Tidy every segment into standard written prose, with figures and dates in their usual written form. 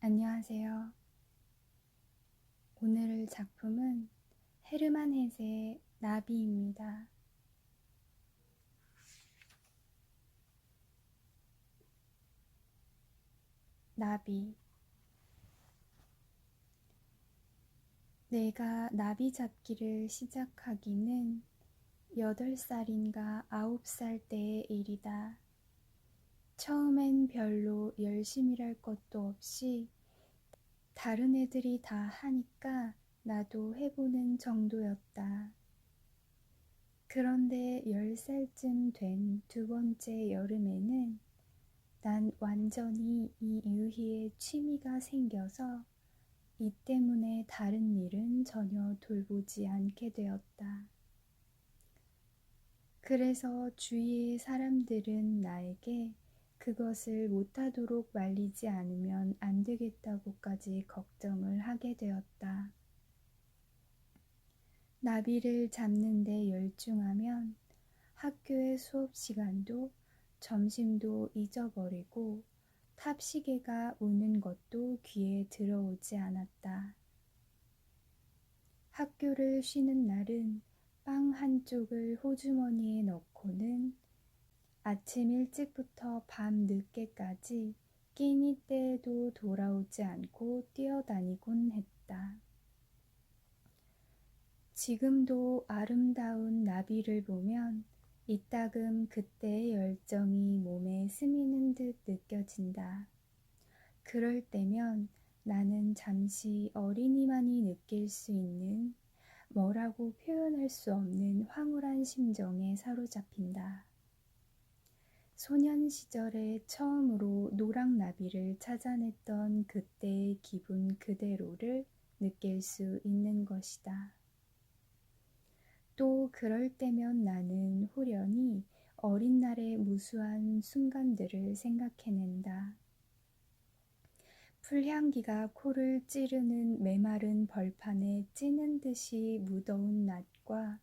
안녕하세요. 오늘 작품은 헤르만 헤세의 나비입니다. 나비. 내가 나비 잡기를 시작하기는 8살인가 9살 때의 일이다. 처음엔 별로 열심히랄 것도 없이 다른 애들이 다 하니까 나도 해보는 정도였다. 그런데 10살쯤 된 두 번째 여름에는 난 완전히 이 유희에 취미가 생겨서 이 때문에 다른 일은 전혀 돌보지 않게 되었다. 그래서 주위의 사람들은 나에게 그것을 못하도록 말리지 않으면 안 되겠다고까지 걱정을 하게 되었다. 나비를 잡는 데 열중하면 학교의 수업 시간도 점심도 잊어버리고 탑시계가 우는 것도 귀에 들어오지 않았다. 학교를 쉬는 날은 빵 한쪽을 호주머니에 넣고는 아침 일찍부터 밤 늦게까지 끼니 때에도 돌아오지 않고 뛰어다니곤 했다. 지금도 아름다운 나비를 보면 이따금 그때의 열정이 몸에 스미는 듯 느껴진다. 그럴 때면 나는 잠시 어린이만이 느낄 수 있는 뭐라고 표현할 수 없는 황홀한 심정에 사로잡힌다. 소년 시절에 처음으로 노랑나비를 찾아냈던 그때의 기분 그대로를 느낄 수 있는 것이다. 또 그럴 때면 나는 후련히 어린 날의 무수한 순간들을 생각해낸다. 풀향기가 코를 찌르는 메마른 벌판에 찌는 듯이 무더운 낮과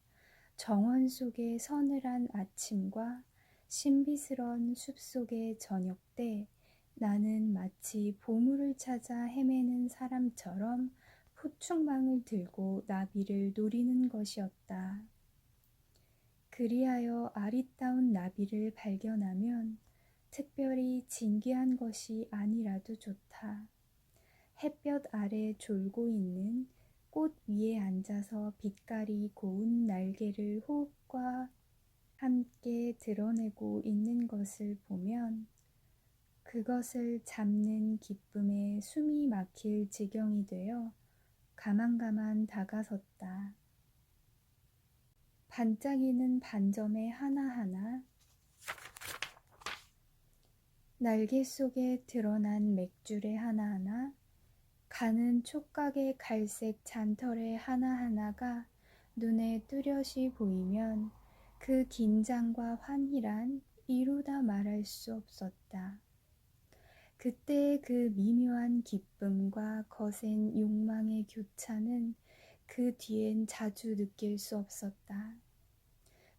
정원 속의 서늘한 아침과 신비스런 숲속의 저녁 때 나는 마치 보물을 찾아 헤매는 사람처럼 포충망을 들고 나비를 노리는 것이었다. 그리하여 아리따운 나비를 발견하면 특별히 진귀한 것이 아니라도 좋다. 햇볕 아래 졸고 있는 꽃 위에 앉아서 빛깔이 고운 날개를 호흡과 함께 드러내고 있는 것을 보면 그것을 잡는 기쁨에 숨이 막힐 지경이 되어 가만가만 다가섰다. 반짝이는 반점의 하나하나, 날개 속에 드러난 맥줄의 하나하나, 가는 촉각의 갈색 잔털의 하나하나가 눈에 뚜렷이 보이면 그 긴장과 환희란 이루다 말할 수 없었다. 그때의 그 미묘한 기쁨과 거센 욕망의 교차는 그 뒤엔 자주 느낄 수 없었다.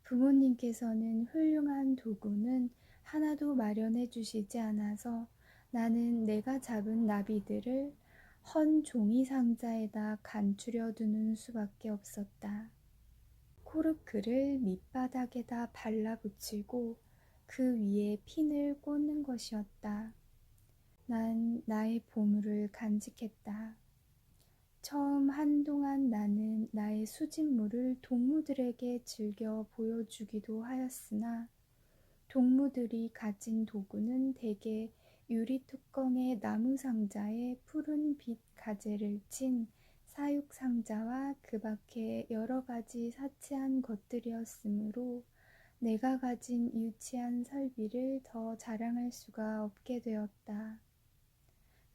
부모님께서는 훌륭한 도구는 하나도 마련해 주시지 않아서 나는 내가 잡은 나비들을 헌 종이 상자에다 간추려 두는 수밖에 없었다. 코르크를 밑바닥에다 발라붙이고 그 위에 핀을 꽂는 것이었다. 난 나의 보물을 간직했다. 처음 한동안 나는 나의 수집물을 동무들에게 즐겨 보여주기도 하였으나 동무들이 가진 도구는 대개 유리뚜껑의 나무상자에 푸른 빛 가재를 친 사육상자와 그 밖에 여러가지 사치한 것들이었으므로 내가 가진 유치한 설비를 더 자랑할 수가 없게 되었다.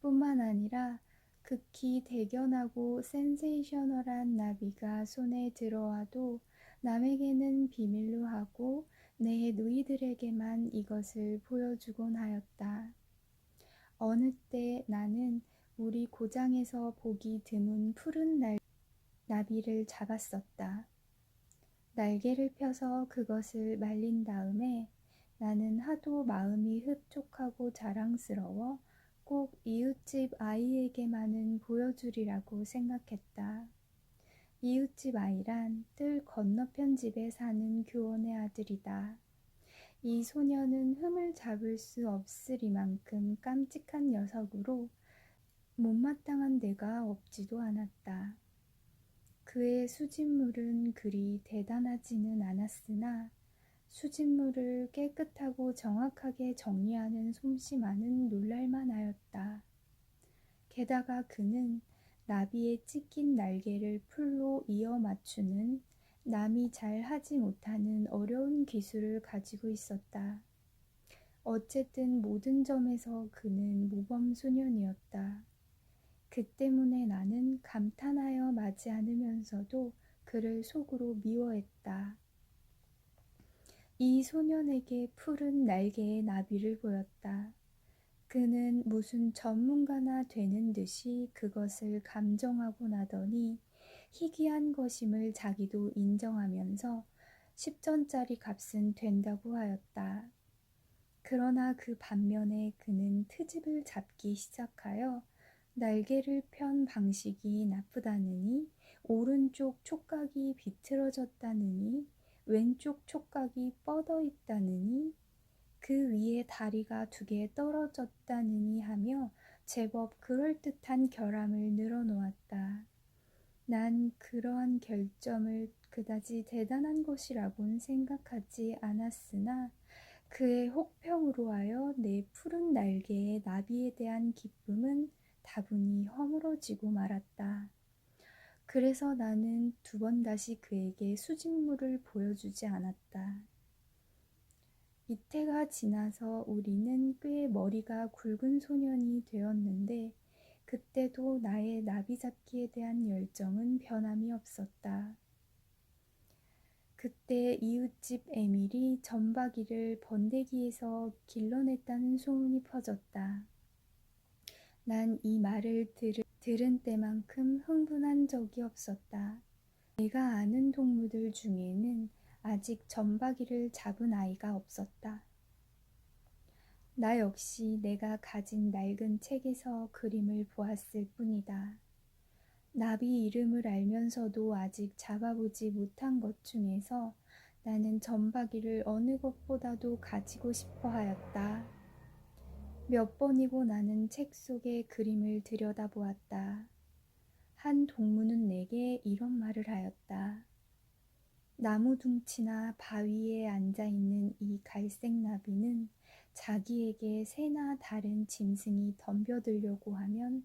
뿐만 아니라 극히 대견하고 센세이셔널한 나비가 손에 들어와도 남에게는 비밀로 하고 내 누이들에게만 이것을 보여주곤 하였다. 어느 때 나는 우리 고장에서 보기 드문 푸른 나비를 잡았었다. 날개를 펴서 그것을 말린 다음에 나는 하도 마음이 흡족하고 자랑스러워 꼭 이웃집 아이에게만은 보여주리라고 생각했다. 이웃집 아이란 뜰 건너편 집에 사는 교원의 아들이다. 이 소녀는 흠을 잡을 수 없으리만큼 깜찍한 녀석으로 못마땅한 데가 없지도 않았다. 그의 수집물은 그리 대단하지는 않았으나 수집물을 깨끗하고 정확하게 정리하는 솜씨만은 놀랄만하였다. 게다가 그는 나비의 찢긴 날개를 풀로 이어 맞추는 남이 잘 하지 못하는 어려운 기술을 가지고 있었다. 어쨌든 모든 점에서 그는 모범소년이었다. 그 때문에 나는 감탄하여 마지 않으면서도 그를 속으로 미워했다. 이 소년에게 푸른 날개의 나비를 보였다. 그는 무슨 전문가나 되는 듯이 그것을 감정하고 나더니 희귀한 것임을 자기도 인정하면서 10전짜리 값은 된다고 하였다. 그러나 그 반면에 그는 트집을 잡기 시작하여 날개를 편 방식이 나쁘다느니, 오른쪽 촉각이 비틀어졌다느니, 왼쪽 촉각이 뻗어 있다느니, 그 위에 다리가 2개 떨어졌다느니 하며 제법 그럴듯한 결함을 늘어놓았다. 난 그러한 결점을 그다지 대단한 것이라곤 생각하지 않았으나 그의 혹평으로 하여 내 푸른 날개의 나비에 대한 기쁨은 다분히 허물어지고 말았다. 그래서 나는 2번 다시 그에게 수집물을 보여주지 않았다. 이태가 지나서 우리는 꽤 머리가 굵은 소년이 되었는데 그때도 나의 나비 잡기에 대한 열정은 변함이 없었다. 그때 이웃집 에밀이 점박이를 번데기에서 길러냈다는 소문이 퍼졌다. 난 이 말을 들은 때만큼 흥분한 적이 없었다. 내가 아는 동무들 중에는 아직 점박이를 잡은 아이가 없었다. 나 역시 내가 가진 낡은 책에서 그림을 보았을 뿐이다. 나비 이름을 알면서도 아직 잡아보지 못한 것 중에서 나는 점박이를 어느 것보다도 가지고 싶어 하였다. 몇 번이고 나는 책 속의 그림을 들여다보았다. 한 동무는 내게 이런 말을 하였다. 나무 둥치나 바위에 앉아있는 이 갈색 나비는 자기에게 새나 다른 짐승이 덤벼들려고 하면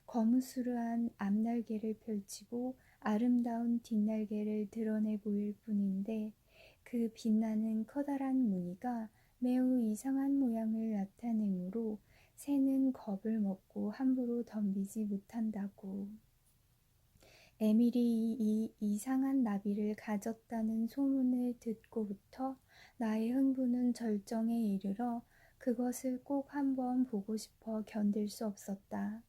거무스르한 앞날개를 펼치고 아름다운 뒷날개를 드러내 보일 뿐인데 그 빛나는 커다란 무늬가 매우 이상한 모양을 나타내므로 새는 겁을 먹고 함부로 덤비지 못한다고. 에밀이 이 이상한 나비를 가졌다는 소문을 듣고부터 나의 흥분은 절정에 이르러 그것을 꼭 한번 보고 싶어 견딜 수 없었다.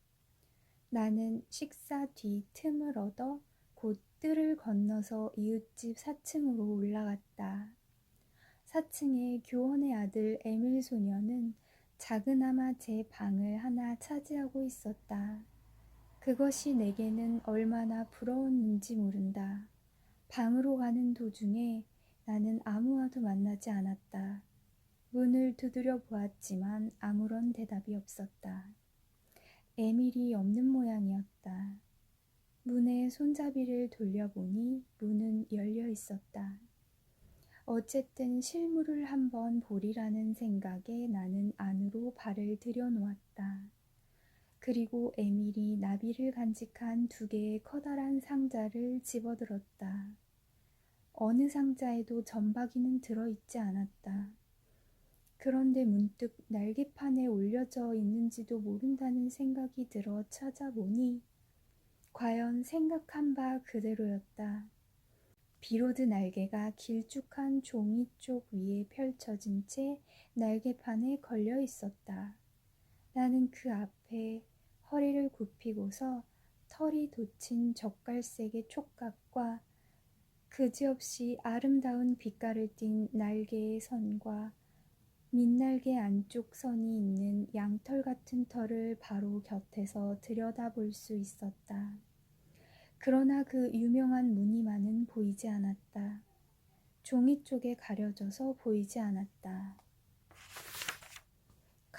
나는 식사 뒤 틈을 얻어 곧 뜰을 건너서 이웃집 4층으로 올라갔다. 4층에 교원의 아들 에밀 소녀는 작으나마 제 방을 하나 차지하고 있었다. 그것이 내게는 얼마나 부러웠는지 모른다. 방으로 가는 도중에 나는 아무와도 만나지 않았다. 문을 두드려 보았지만 아무런 대답이 없었다. 에밀이 없는 모양이었다. 문에 손잡이를 돌려보니 문은 열려 있었다. 어쨌든 실물을 한번 보리라는 생각에 나는 안으로 발을 들여놓았다. 그리고 에밀이 나비를 간직한 2개의 커다란 상자를 집어들었다. 어느 상자에도 점박이는 들어있지 않았다. 그런데 문득 날개판에 올려져 있는지도 모른다는 생각이 들어 찾아보니 과연 생각한 바 그대로였다. 비로드 날개가 길쭉한 종이 쪽 위에 펼쳐진 채 날개판에 걸려 있었다. 나는 그 앞에 허리를 굽히고서 털이 돋친 젓갈색의 촉각과 그지없이 아름다운 빛깔을 띤 날개의 선과 민날개 안쪽 선이 있는 양털 같은 털을 바로 곁에서 들여다볼 수 있었다. 그러나 그 유명한 무늬만은 보이지 않았다. 종이 쪽에 가려져서 보이지 않았다.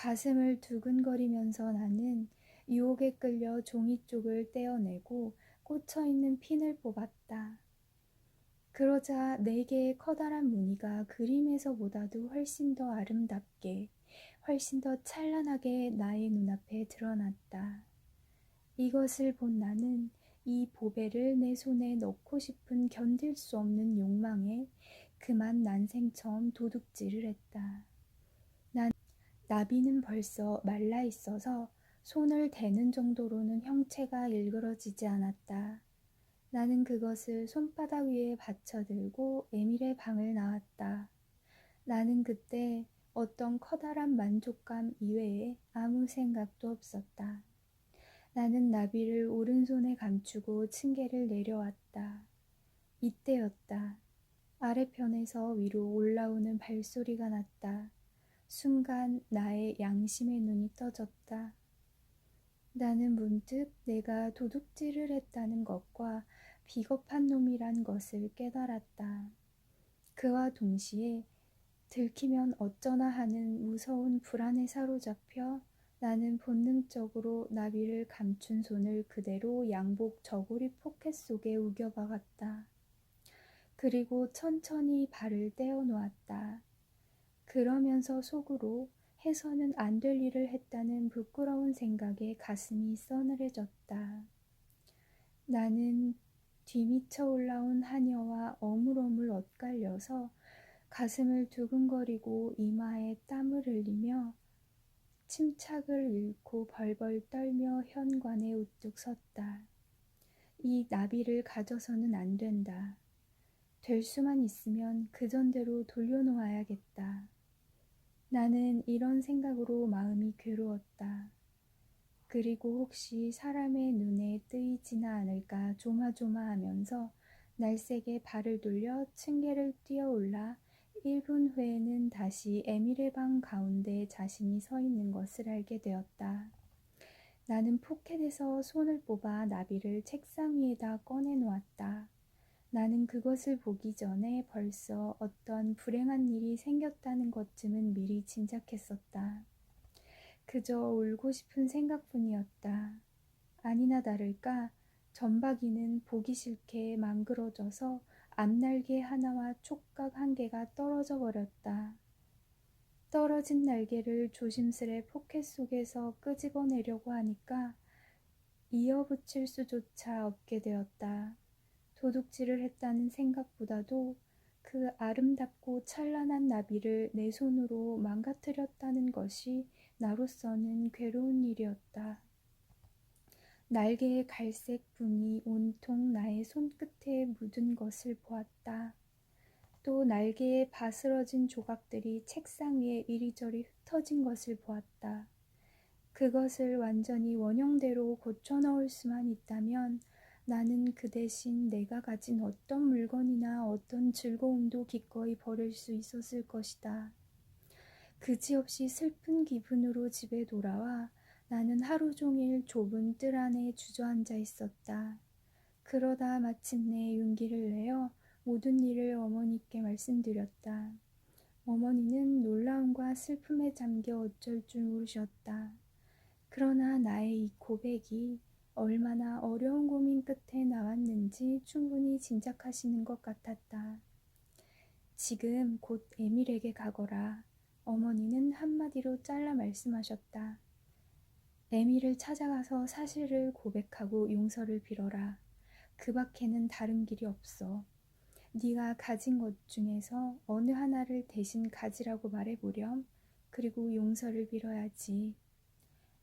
가슴을 두근거리면서 나는 유혹에 끌려 종이 쪽을 떼어내고 꽂혀있는 핀을 뽑았다. 그러자 4개의 커다란 무늬가 그림에서보다도 훨씬 더 아름답게, 훨씬 더 찬란하게 나의 눈앞에 드러났다. 이것을 본 나는 이 보배를 내 손에 넣고 싶은 견딜 수 없는 욕망에 그만 난생처음 도둑질을 했다. 나비는 벌써 말라 있어서 손을 대는 정도로는 형체가 일그러지지 않았다. 나는 그것을 손바닥 위에 받쳐들고 에밀의 방을 나왔다. 나는 그때 어떤 커다란 만족감 이외에 아무 생각도 없었다. 나는 나비를 오른손에 감추고 층계를 내려왔다. 이때였다. 아래편에서 위로 올라오는 발소리가 났다. 순간 나의 양심의 눈이 떠졌다. 나는 문득 내가 도둑질을 했다는 것과 비겁한 놈이란 것을 깨달았다. 그와 동시에 들키면 어쩌나 하는 무서운 불안에 사로잡혀 나는 본능적으로 나비를 감춘 손을 그대로 양복 저고리 포켓 속에 우겨박았다. 그리고 천천히 발을 떼어 놓았다. 그러면서 속으로 해서는 안 될 일을 했다는 부끄러운 생각에 가슴이 서늘해졌다. 나는 뒤미쳐 올라온 하녀와 어물어물 엇갈려서 가슴을 두근거리고 이마에 땀을 흘리며 침착을 잃고 벌벌 떨며 현관에 우뚝 섰다. 이 나비를 가져서는 안 된다. 될 수만 있으면 그전대로 돌려놓아야겠다. 나는 이런 생각으로 마음이 괴로웠다. 그리고 혹시 사람의 눈에 뜨이지나 않을까 조마조마하면서 날쌔게 발을 돌려 층계를 뛰어올라 1분 후에는 다시 에밀의 방 가운데 자신이 서 있는 것을 알게 되었다. 나는 포켓에서 손을 뽑아 나비를 책상 위에다 꺼내 놓았다. 나는 그것을 보기 전에 벌써 어떤 불행한 일이 생겼다는 것쯤은 미리 짐작했었다. 그저 울고 싶은 생각뿐이었다. 아니나 다를까 점박이는 보기 싫게 망그러져서 앞날개 하나와 촉각 1개가 떨어져 버렸다. 떨어진 날개를 조심스레 포켓 속에서 끄집어내려고 하니까 이어붙일 수조차 없게 되었다. 도둑질을 했다는 생각보다도 그 아름답고 찬란한 나비를 내 손으로 망가뜨렸다는 것이 나로서는 괴로운 일이었다. 날개의 갈색 분이 온통 나의 손끝에 묻은 것을 보았다. 또 날개의 바스러진 조각들이 책상 위에 이리저리 흩어진 것을 보았다. 그것을 완전히 원형대로 고쳐 넣을 수만 있다면 나는 그 대신 내가 가진 어떤 물건이나 어떤 즐거움도 기꺼이 버릴 수 있었을 것이다. 그지없이 슬픈 기분으로 집에 돌아와 나는 하루 종일 좁은 뜰 안에 주저앉아 있었다. 그러다 마침내 용기를 내어 모든 일을 어머니께 말씀드렸다. 어머니는 놀라움과 슬픔에 잠겨 어쩔 줄 모르셨다. 그러나 나의 이 고백이 얼마나 어려운 고민 끝에 나왔는지 충분히 짐작하시는 것 같았다. 지금 곧 에밀에게 가거라. 어머니는 한마디로 잘라 말씀하셨다. 에밀을 찾아가서 사실을 고백하고 용서를 빌어라. 그 밖에는 다른 길이 없어. 네가 가진 것 중에서 어느 하나를 대신 가지라고 말해보렴. 그리고 용서를 빌어야지.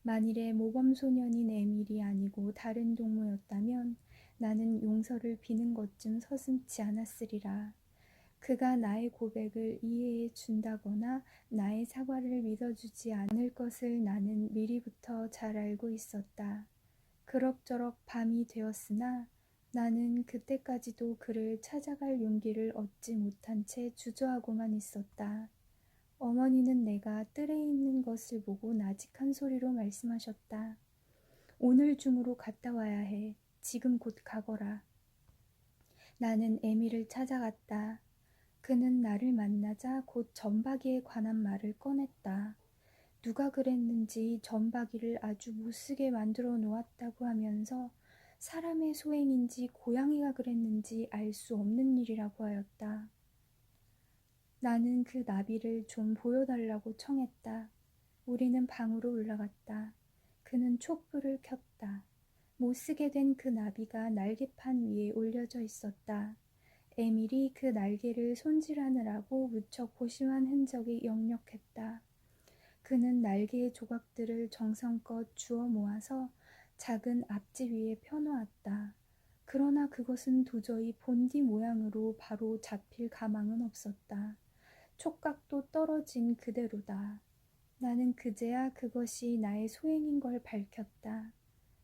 만일에 모범소년인 에밀이 아니고 다른 동무였다면 나는 용서를 비는 것쯤 서슴지 않았으리라. 그가 나의 고백을 이해해 준다거나 나의 사과를 믿어주지 않을 것을 나는 미리부터 잘 알고 있었다. 그럭저럭 밤이 되었으나 나는 그때까지도 그를 찾아갈 용기를 얻지 못한 채 주저하고만 있었다. 어머니는 내가 뜰에 있는 것을 보고 나직한 소리로 말씀하셨다. 오늘 중으로 갔다 와야 해. 지금 곧 가거라. 나는 에미를 찾아갔다. 그는 나를 만나자 곧 점박이에 관한 말을 꺼냈다. 누가 그랬는지 점박이를 아주 못쓰게 만들어 놓았다고 하면서 사람의 소행인지 고양이가 그랬는지 알 수 없는 일이라고 하였다. 나는 그 나비를 좀 보여달라고 청했다. 우리는 방으로 올라갔다. 그는 촛불을 켰다. 못쓰게 된 그 나비가 날개판 위에 올려져 있었다. 에밀이 그 날개를 손질하느라고 무척 고심한 흔적이 역력했다. 그는 날개의 조각들을 정성껏 주워 모아서 작은 앞지 위에 펴놓았다. 그러나 그것은 도저히 본디 모양으로 바로 잡힐 가망은 없었다. 촉각도 떨어진 그대로다. 나는 그제야 그것이 나의 소행인 걸 밝혔다.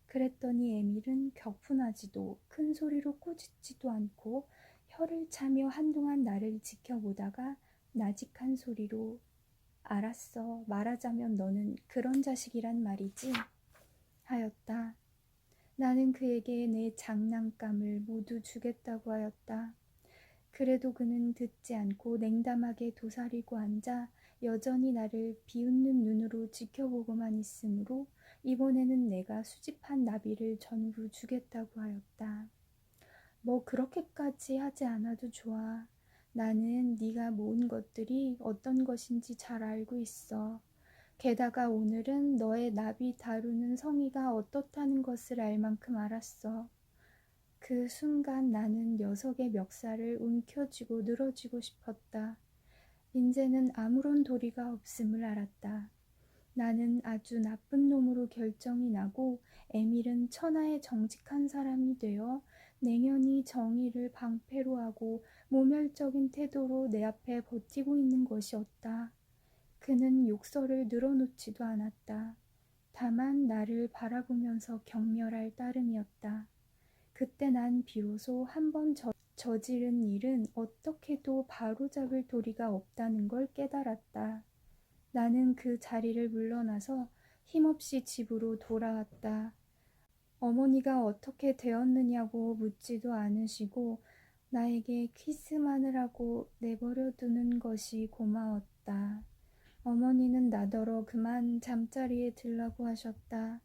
그랬더니 에밀은 격분하지도 큰 소리로 꾸짖지도 않고 혀를 차며 한동안 나를 지켜보다가 나직한 소리로 알았어. 말하자면 너는 그런 자식이란 말이지? 하였다. 나는 그에게 내 장난감을 모두 주겠다고 하였다. 그래도 그는 듣지 않고 냉담하게 도사리고 앉아 여전히 나를 비웃는 눈으로 지켜보고만 있으므로 이번에는 내가 수집한 나비를 전부 주겠다고 하였다. 뭐 그렇게까지 하지 않아도 좋아. 나는 네가 모은 것들이 어떤 것인지 잘 알고 있어. 게다가 오늘은 너의 나비 다루는 성의가 어떻다는 것을 알 만큼 알았어. 그 순간 나는 녀석의 멱살을 움켜쥐고 늘어지고 싶었다. 인제는 아무런 도리가 없음을 알았다. 나는 아주 나쁜 놈으로 결정이 나고 에밀은 천하의 정직한 사람이 되어 냉연히 정의를 방패로 하고 모멸적인 태도로 내 앞에 버티고 있는 것이었다. 그는 욕설을 늘어놓지도 않았다. 다만 나를 바라보면서 격렬할 따름이었다. 그때 난 비로소 한번 저지른 일은 어떻게도 바로잡을 도리가 없다는 걸 깨달았다. 나는 그 자리를 물러나서 힘없이 집으로 돌아왔다. 어머니가 어떻게 되었느냐고 묻지도 않으시고 나에게 키스만을 하고 내버려 두는 것이 고마웠다. 어머니는 나더러 그만 잠자리에 들라고 하셨다.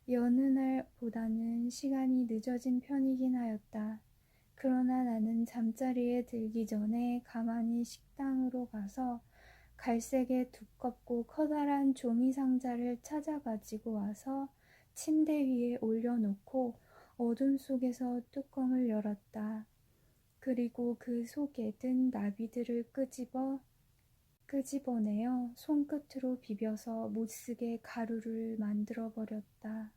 여느 날보다는 시간이 늦어진 편이긴 하였다. 그러나 나는 잠자리에 들기 전에 가만히 식당으로 가서 갈색의 두껍고 커다란 종이 상자를 찾아 가지고 와서 침대 위에 올려놓고 어둠 속에서 뚜껑을 열었다. 그리고 그 속에 든 나비들을 끄집어내어 손끝으로 비벼서 못쓰게 가루를 만들어 버렸다.